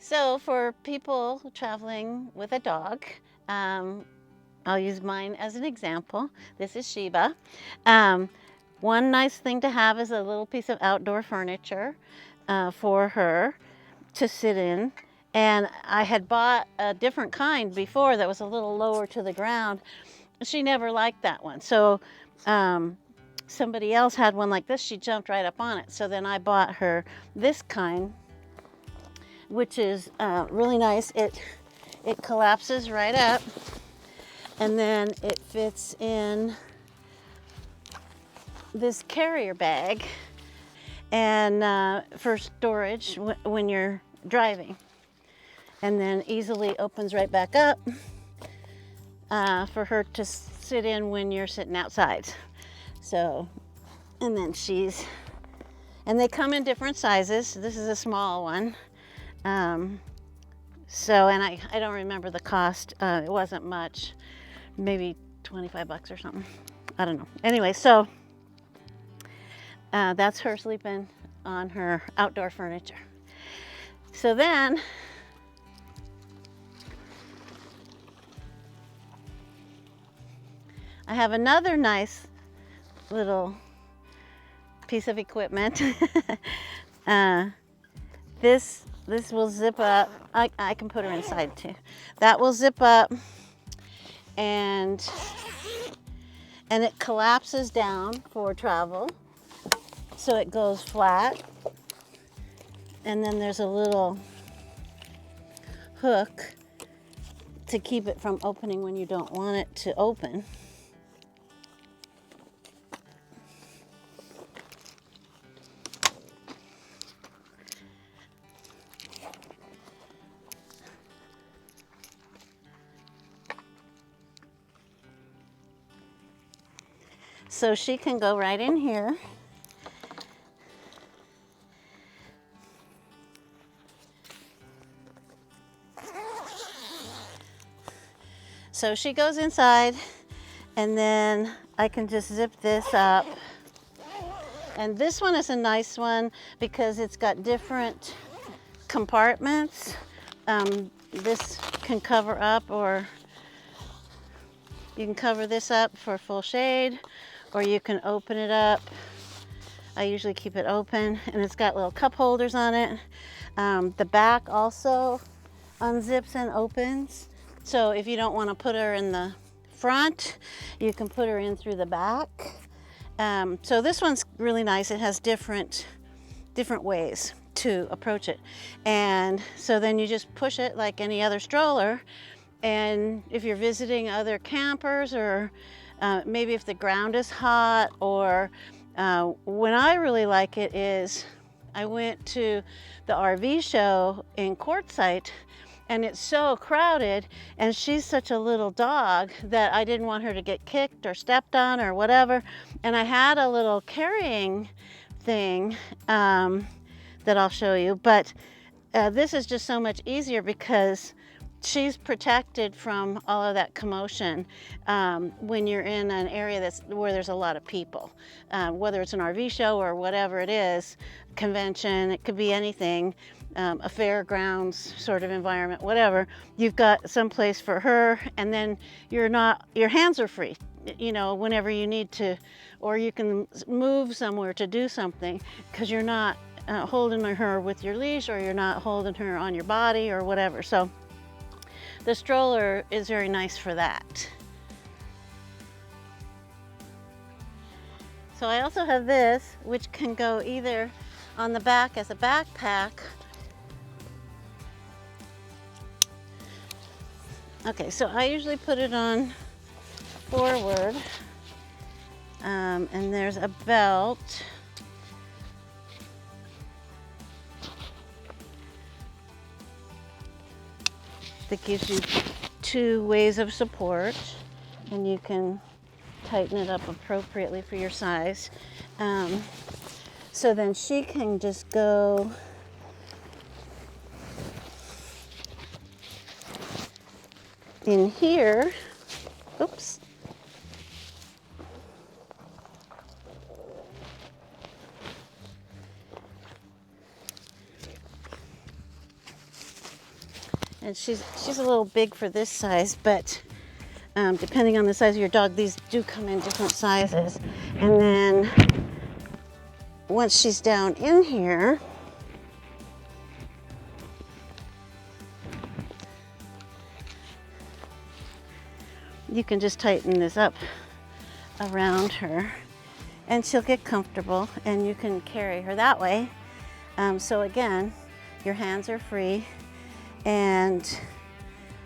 So for people traveling with a dog, I'll use mine as an example. This is Sheba. Um, One nice thing to have is a little piece of outdoor furniture for her to sit in. And I had bought a different kind before that was a little lower to the ground. She never liked that one. So somebody else had one like this. She jumped right up on it. So then I bought her this kind, which is really nice. It collapses right up, and then it fits in this carrier bag and for storage when you're driving, and then easily opens right back up for her to sit in when you're sitting outside. So, and then and they come in different sizes. This is a small one. So, and I don't remember the cost. It wasn't much, maybe 25 bucks or something. I don't know. Anyway, so that's her sleeping on her outdoor furniture. So then I have another nice little piece of equipment. This will zip up. I can put her inside too. That will zip up, and it collapses down for travel, so it goes flat. And then there's a little hook to keep it from opening when you don't want it to open. So she can go right in here. So she goes inside, and then I can just zip this up. And this one is a nice one because it's got different compartments. This can cover up, or you can cover this up for full shade, or you can open it up. I usually keep it open, and it's got little cup holders on it. The back also unzips and opens. So if you don't want to put her in the front, you can put her in through the back. So this one's really nice. It has different ways to approach it. And so then you just push it like any other stroller. And if you're visiting other campers, or maybe if the ground is hot, or when I really like it is, I went to the RV show in Quartzsite, and it's so crowded, and she's such a little dog that I didn't want her to get kicked or stepped on or whatever. And I had a little carrying thing that I'll show you, but this is just so much easier because she's protected from all of that commotion when you're in an area where there's a lot of people, whether it's an RV show or whatever it is, convention, it could be anything, a fairgrounds sort of environment, whatever. You've got some place for her, and then your hands are free, you know, whenever you need to, or you can move somewhere to do something because you're not holding her with your leash, or you're not holding her on your body or whatever. So the stroller is very nice for that. So I also have this, which can go either on the back as a backpack. Okay, so I usually put it on forward, and there's a belt. That gives you two ways of support, and you can tighten it up appropriately for your size. So then she can just go in here. Oops. And she's a little big for this size, but depending on the size of your dog, these do come in different sizes. And then once she's down in here, you can just tighten this up around her and she'll get comfortable and you can carry her that way. So again, your hands are free and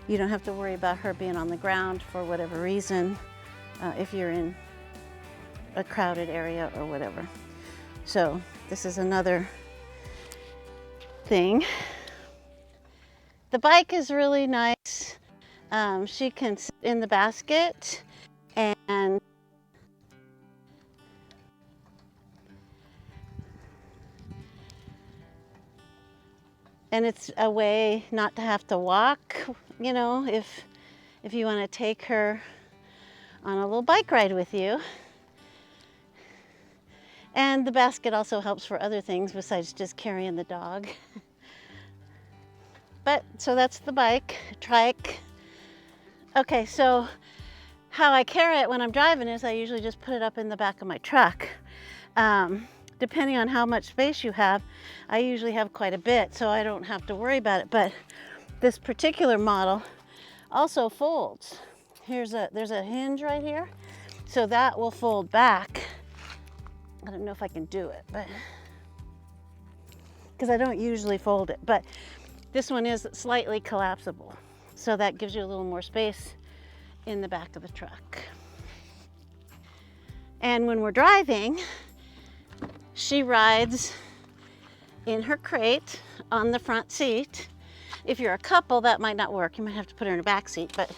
you don't have to worry about her being on the ground for whatever reason, if you're in a crowded area or whatever. So this is another thing. The bike is really nice. She can sit in the basket and it's a way not to have to walk, you know, if you want to take her on a little bike ride with you. And the basket also helps for other things besides just carrying the dog. But, so that's the bike, trike. Okay, so how I carry it when I'm driving is I usually just put it up in the back of my truck. Depending on how much space you have, I usually have quite a bit, so I don't have to worry about it. But this particular model also folds. There's a hinge right here, so that will fold back. I don't know if I can do it, but because I don't usually fold it, but this one is slightly collapsible, so that gives you a little more space in the back of the truck. And when we're driving, she rides in her crate on the front seat. If you're a couple, that might not work. You might have to put her in a back seat, but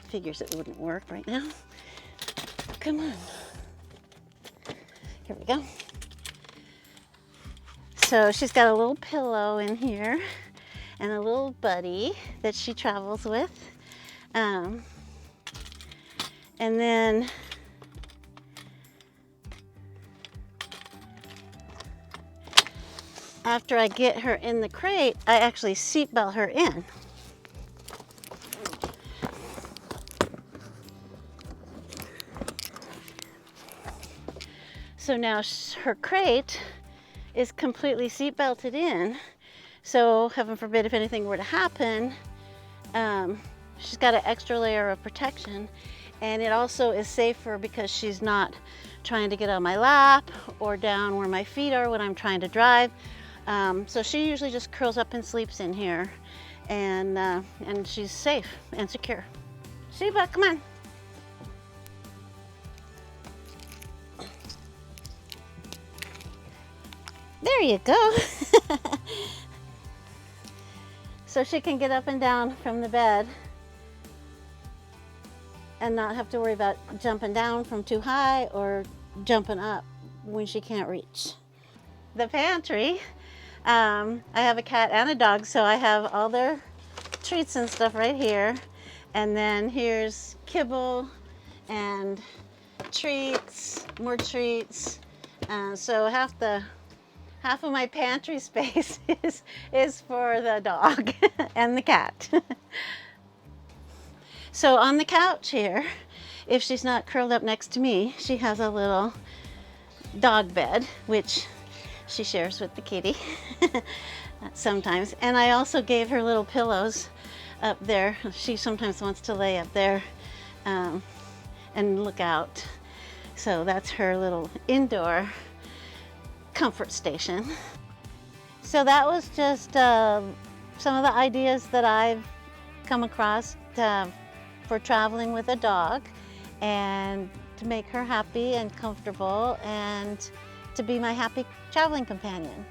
figures it wouldn't work right now. Come on. Here we go. So she's got a little pillow in here and a little buddy that she travels with. And then after I get her in the crate, I actually seatbelt her in. So now her crate is completely seatbelted in. So heaven forbid if anything were to happen, she's got an extra layer of protection. And it also is safer because she's not trying to get on my lap or down where my feet are when I'm trying to drive. So she usually just curls up and sleeps in here, and she's safe and secure. Sheba, come on. There you go. So she can get up and down from the bed and not have to worry about jumping down from too high or jumping up when she can't reach. The pantry, I have a cat and a dog, so I have all their treats and stuff right here. And then here's kibble and treats, more treats. So half of my pantry space is for the dog and the cat. So on the couch here, if she's not curled up next to me, she has a little dog bed, which she shares with the kitty sometimes. And I also gave her little pillows up there. She sometimes wants to lay up there and look out. So that's her little indoor comfort station. So that was just some of the ideas that I've come across for traveling with a dog and to make her happy and comfortable and to be my happy traveling companion.